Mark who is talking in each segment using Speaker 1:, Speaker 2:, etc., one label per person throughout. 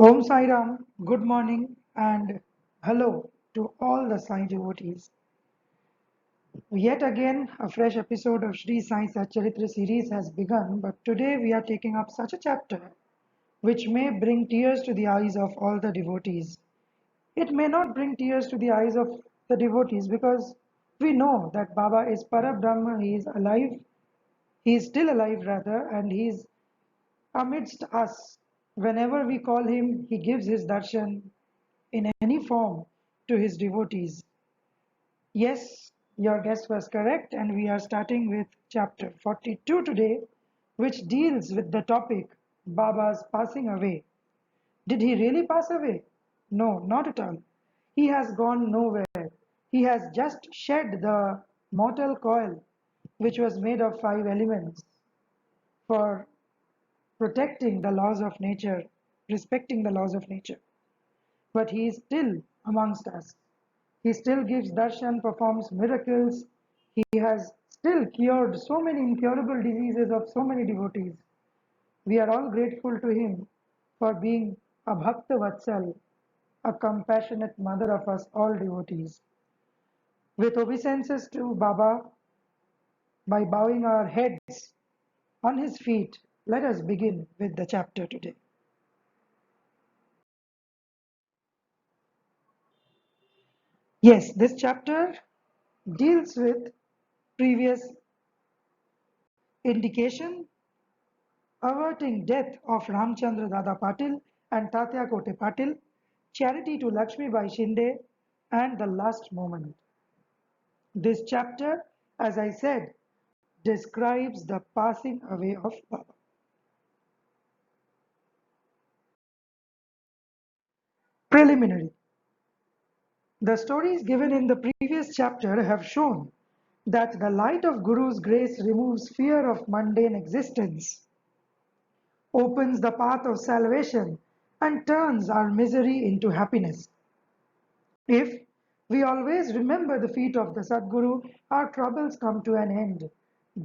Speaker 1: Om Sai Ram, good morning and hello to all the Sai devotees. Yet again, a fresh episode of Sri Sai Satcharitra series has begun, but today we are taking up such a chapter which may bring tears to the eyes of all the devotees. It may not bring tears to the eyes of the devotees because we know that Baba is Parabrahma, he is alive, he is still alive rather, and he is amidst us. Whenever we call him, he gives his darshan in any form to his devotees. Yes, your guess was correct, and we are starting with chapter 42 today, which deals with the topic Baba's passing away. Did he really pass away? No, not at all. He has gone nowhere. He has just shed the mortal coil, which was made of five elements, for protecting the laws of nature, respecting the laws of nature. But he is still amongst us. He still gives darshan, performs miracles. He has still cured so many incurable diseases of so many devotees. We are all grateful to him for being a Bhakta Vatsal, a compassionate mother of us all devotees. With obeisances to Baba, by bowing our heads on his feet, let us begin with the chapter today. Yes, this chapter deals with previous indication averting death of Ramchandra Dada Patil and Tatya Kote Patil, charity to Lakshmi Bai Shinde, and the last moment. This chapter, as I said, describes the passing away of Baba. Preliminary. The stories given in the previous chapter have shown that the light of Guru's grace removes fear of mundane existence, opens the path of salvation, and turns our misery into happiness. If we always remember the feet of the Sadguru, our troubles come to an end.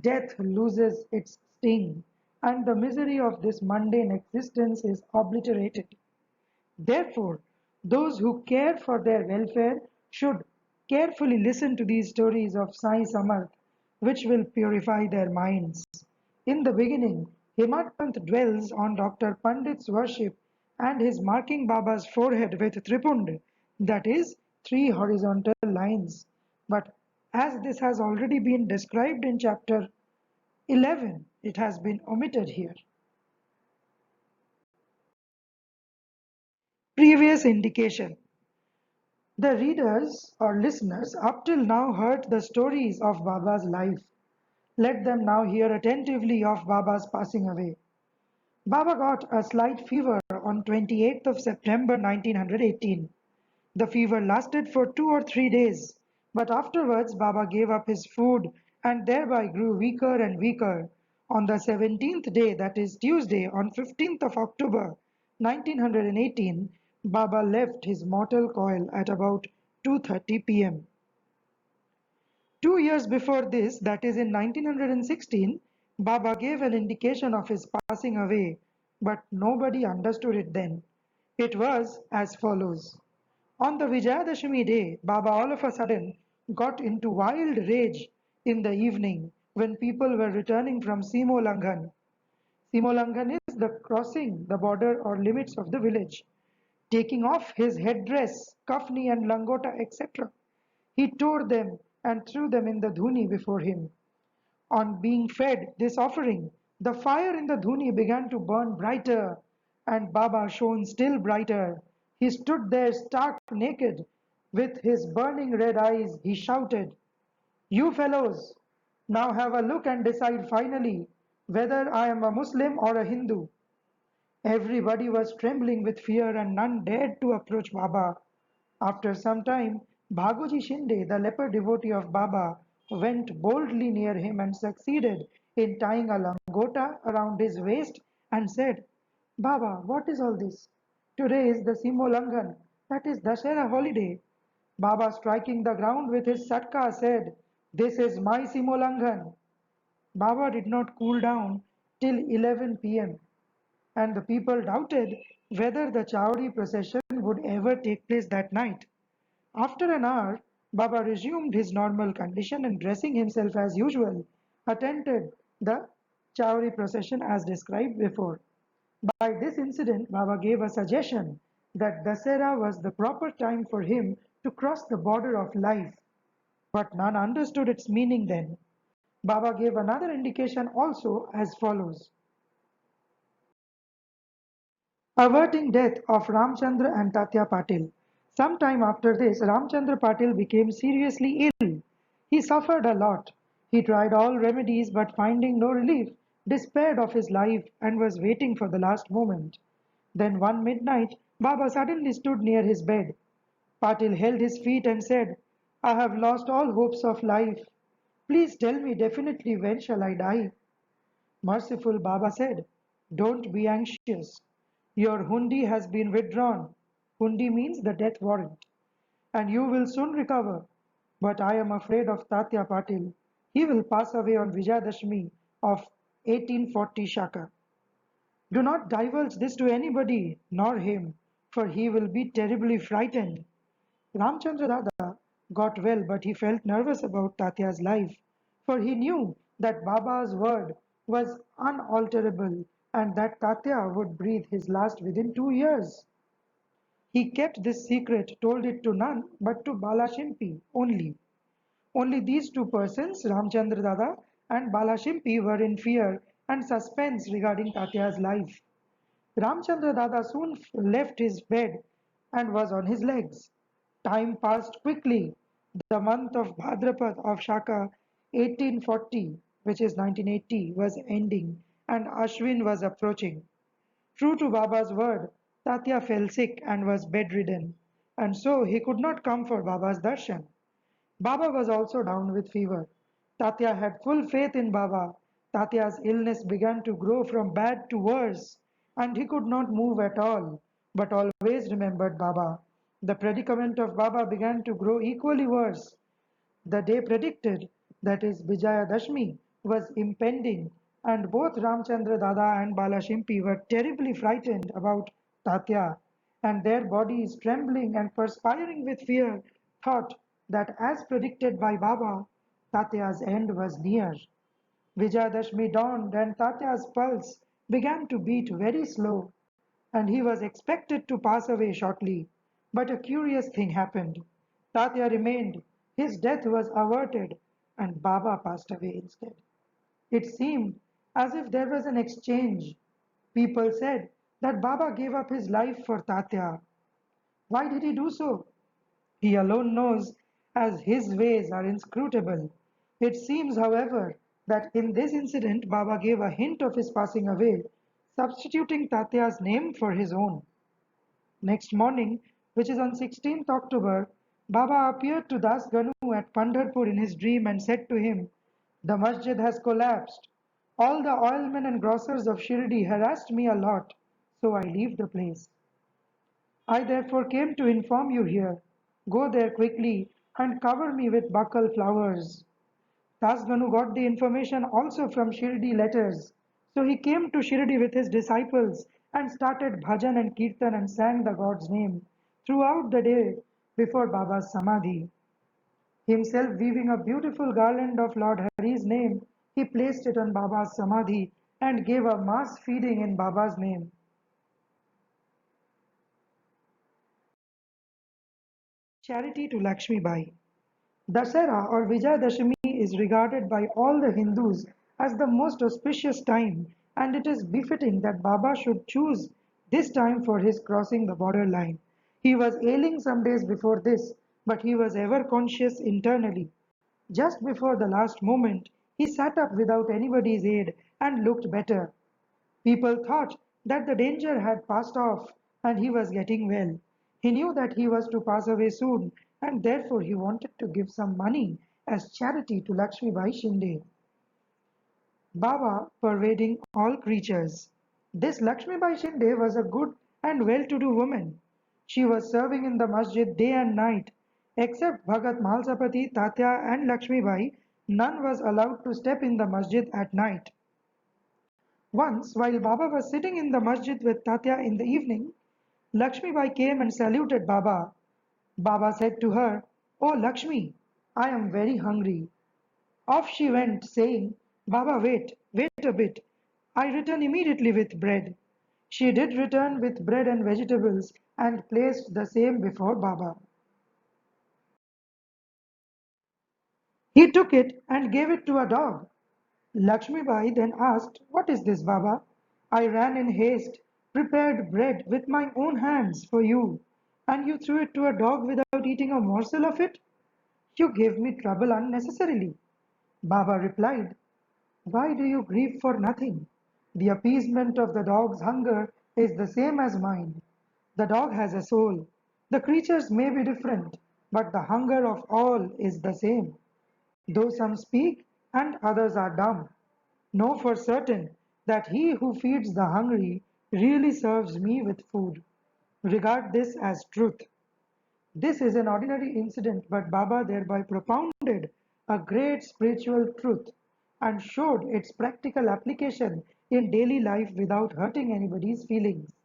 Speaker 1: Death loses its sting, and the misery of this mundane existence is obliterated. Therefore, those who care for their welfare should carefully listen to these stories of Sai Samarth, which will purify their minds. In the beginning, Himad Pant dwells on Dr. Pandit's worship and his marking Baba's forehead with tripund, that is, three horizontal lines. But as this has already been described in chapter 11, it has been omitted here. Previous indication. The readers or listeners up till now heard the stories of Baba's life. Let them now hear attentively of Baba's passing away. Baba got a slight fever on 28th of September 1918. The fever lasted for 2 or 3 days, but afterwards Baba gave up his food and thereby grew weaker and weaker. On the 17th day, that is Tuesday, on 15th of October 1918, Baba left his mortal coil at about 2:30 p.m. 2 years before this, that is in 1916, Baba gave an indication of his passing away, but nobody understood it then. It was as follows. On the Vijayadashami day, Baba all of a sudden got into wild rage in the evening when people were returning from Simo Langan is the crossing the border or limits of the village. Taking off his headdress, kafni and langota, etc., he tore them and threw them in the dhuni before him. On being fed this offering, the fire in the dhuni began to burn brighter, and Baba shone still brighter. He stood there stark naked. With his burning red eyes, he shouted, "You fellows, now have a look and decide finally whether I am a Muslim or a Hindu." Everybody was trembling with fear and none dared to approach Baba. After some time, Bhagoji Shinde, the leper devotee of Baba, went boldly near him and succeeded in tying a langota around his waist and said, "Baba, what is all this? Today is the Simolangan, that is Dashera holiday." Baba, striking the ground with his satka, said, "This is my Simolangan." Baba did not cool down till 11 p.m. and the people doubted whether the Chowri procession would ever take place that night. After an hour, Baba resumed his normal condition and dressing himself as usual, attended the Chowri procession as described before. By this incident, Baba gave a suggestion that Dasera was the proper time for him to cross the border of life, but none understood its meaning then. Baba gave another indication also as follows. Averting death of Ramchandra and Tatya Patil. Some time after this, Ramchandra Patil became seriously ill. He suffered a lot. He tried all remedies but finding no relief, despaired of his life and was waiting for the last moment. Then one midnight, Baba suddenly stood near his bed. Patil held his feet and said, I have lost all hopes of life. Please tell me definitely when shall I die? Merciful Baba said, Don't be anxious. Your hundi has been withdrawn. Hundi means the death warrant. And you will soon recover. But I am afraid of Tatya Patil. He will pass away on Vijayadashmi of 1840 Shaka. Do not divulge this to anybody, nor him, for he will be terribly frightened. Ramchandra Dada got well, but he felt nervous about Tatya's life, for he knew that Baba's word was unalterable and that Tatya would breathe his last within 2 years. He kept this secret, told it to none but to Balashimpi only. Only these two persons, Ramchandra Dada and Balashimpi, were in fear and suspense regarding Tatya's life. Ramchandra Dada soon left his bed and was on his legs. Time passed quickly. The month of Bhadrapad of Shaka 1840, which is 1980, was ending and Ashwin was approaching. True to Baba's word, Tatya fell sick and was bedridden, and so he could not come for Baba's darshan. Baba was also down with fever. Tatya had full faith in Baba. Tatya's illness began to grow from bad to worse, and he could not move at all, but always remembered Baba. The predicament of Baba began to grow equally worse. The day predicted, that is Vijayadashmi, was impending, and both Ramchandra Dada and Balashimpi were terribly frightened about Tatya, and their bodies trembling and perspiring with fear, thought that as predicted by Baba, Tatya's end was near. Vijayadashmi dawned and Tatya's pulse began to beat very slow, and he was expected to pass away shortly. But a curious thing happened. Tatya remained, his death was averted, and Baba passed away instead. It seemed as if there was an exchange. People said that Baba gave up his life for Tatya. Why did he do so? He alone knows, as his ways are inscrutable. It seems, however, that in this incident Baba gave a hint of his passing away, substituting Tatya's name for his own. Next morning, which is on 16th October, Baba appeared to Das Ganu at Pandharpur in his dream and said to him, The masjid has collapsed. All the oilmen and grocers of Shirdi harassed me a lot, so I leave the place. I therefore came to inform you here. Go there quickly and cover me with bakal flowers. Dasganu got the information also from Shirdi letters. So he came to Shirdi with his disciples and started bhajan and kirtan and sang the God's name throughout the day before Baba's Samadhi. Himself weaving a beautiful garland of Lord Hari's name, he placed it on Baba's Samadhi and gave a mass feeding in Baba's name. Charity to Lakshmi Bai. Dasara or Vijayadashami is regarded by all the Hindus as the most auspicious time, and it is befitting that Baba should choose this time for his crossing the border line. He was ailing some days before this, but he was ever conscious internally. Just before the last moment, he sat up without anybody's aid and looked better. People thought that the danger had passed off and he was getting well. He knew that he was to pass away soon and therefore he wanted to give some money as charity to Lakshmi Bai Shinde. Baba pervading all creatures. This Lakshmi Bai Shinde was a good and well-to-do woman. She was serving in the masjid day and night. Except Bhagat Mahalsapati, Tatya and Lakshmi Bai, none was allowed to step in the masjid at night. Once, while Baba was sitting in the masjid with Tatya in the evening, Lakshmi Bai came and saluted Baba. Baba said to her, "Oh Lakshmi, I am very hungry." Off she went, saying, "Baba, wait a bit. I return immediately with bread." She did return with bread and vegetables and placed the same before Baba. He took it and gave it to a dog. Lakshmi Bai then asked, "What is this, Baba?" "I ran in haste, prepared bread with my own hands for you, and you threw it to a dog without eating a morsel of it? You gave me trouble unnecessarily." Baba replied, "Why do you grieve for nothing? The appeasement of the dog's hunger is the same as mine. The dog has a soul. The creatures may be different, but the hunger of all is the same. Though some speak and others are dumb, know for certain that he who feeds the hungry really serves me with food. Regard this as truth." This is an ordinary incident, but Baba thereby propounded a great spiritual truth and showed its practical application in daily life without hurting anybody's feelings.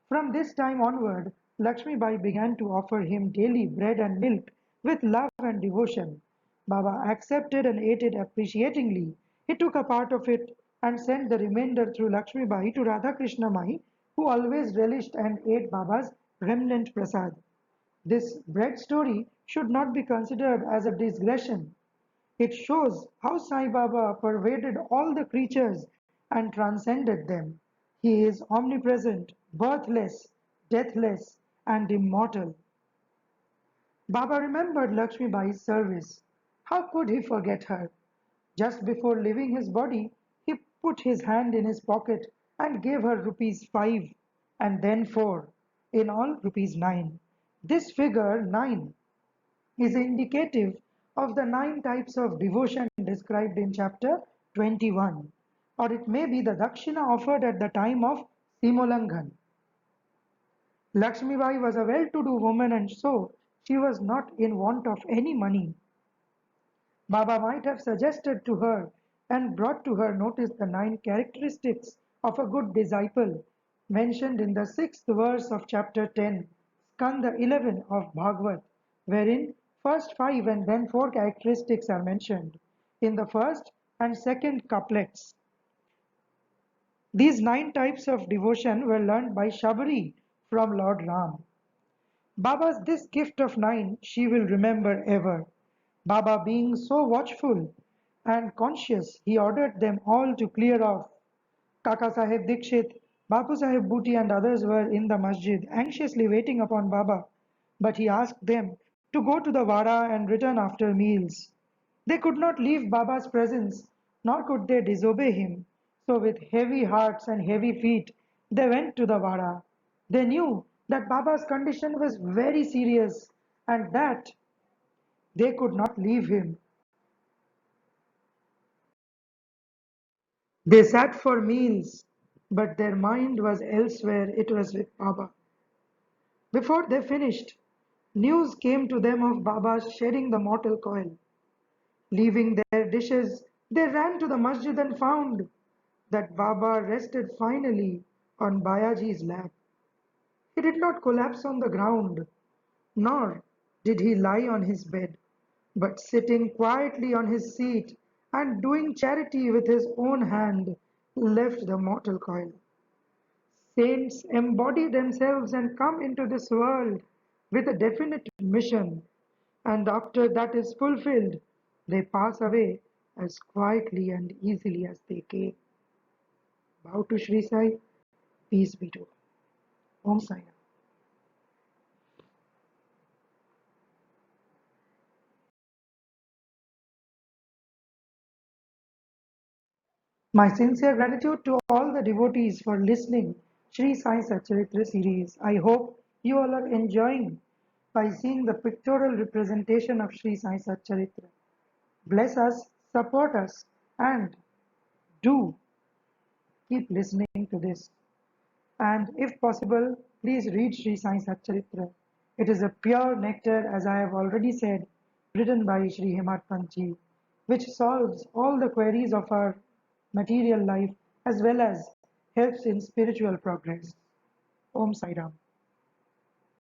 Speaker 1: From this time onward, Lakshmi Bai began to offer him daily bread and milk with love and devotion. Baba accepted and ate it appreciatingly. He took a part of it and sent the remainder through Lakshmi Bai to Radha Krishna Mai, who always relished and ate Baba's remnant prasad. This bread story should not be considered as a digression. It shows how Sai Baba pervaded all the creatures and transcended them. He is omnipresent, birthless, deathless, and immortal. Baba remembered Lakshmi Bai's service. How could he forget her? Just before leaving his body, he put his hand in his pocket and gave her rupees 5 and then 4, in all rupees 9. This figure 9 is indicative of the 9 types of devotion described in chapter 21, or it may be the dakshina offered at the time of Simolanghan. Lakshmi Bai was a well-to-do woman and so she was not in want of any money. Baba might have suggested to her and brought to her notice the 9 characteristics of a good disciple mentioned in the 6th verse of chapter 10, Skanda 11 of Bhagavad, wherein first 5 and then 4 characteristics are mentioned in the first and second couplets. These 9 types of devotion were learned by Shabari from Lord Ram. Baba's this gift of 9 she will remember ever. Baba being so watchful and conscious, he ordered them all to clear off. Kaka Sahib Dikshit, Bapu Sahib Bhuti and others were in the masjid, anxiously waiting upon Baba, but he asked them to go to the Wada and return after meals. They could not leave Baba's presence, nor could they disobey him. So with heavy hearts and heavy feet, they went to the Wada. They knew that Baba's condition was very serious and that they could not leave him. They sat for meals, but their mind was elsewhere. It was with Baba. Before they finished, news came to them of Baba shedding the mortal coil. Leaving their dishes, they ran to the masjid and found that Baba rested finally on Bayaji's lap. He did not collapse on the ground, nor did he lie on his bed, but sitting quietly on his seat and doing charity with his own hand, left the mortal coil. Saints embody themselves and come into this world with a definite mission, and after that is fulfilled, they pass away as quietly and easily as they came. Bow to Sri Sai, peace be to all. Om Sai Ram. My sincere gratitude to all the devotees for listening Sri Sai Satcharitra series. I hope you all are enjoying by seeing the pictorial representation of Sri Sai Satcharitra. Bless us, support us, and do keep listening to this. And if possible, please read Sri Sai Satcharitra. It is a pure nectar, as I have already said, written by Sri Hemat Pantji, which solves all the queries of our material life as well as helps in spiritual progress. Om Sai Ram.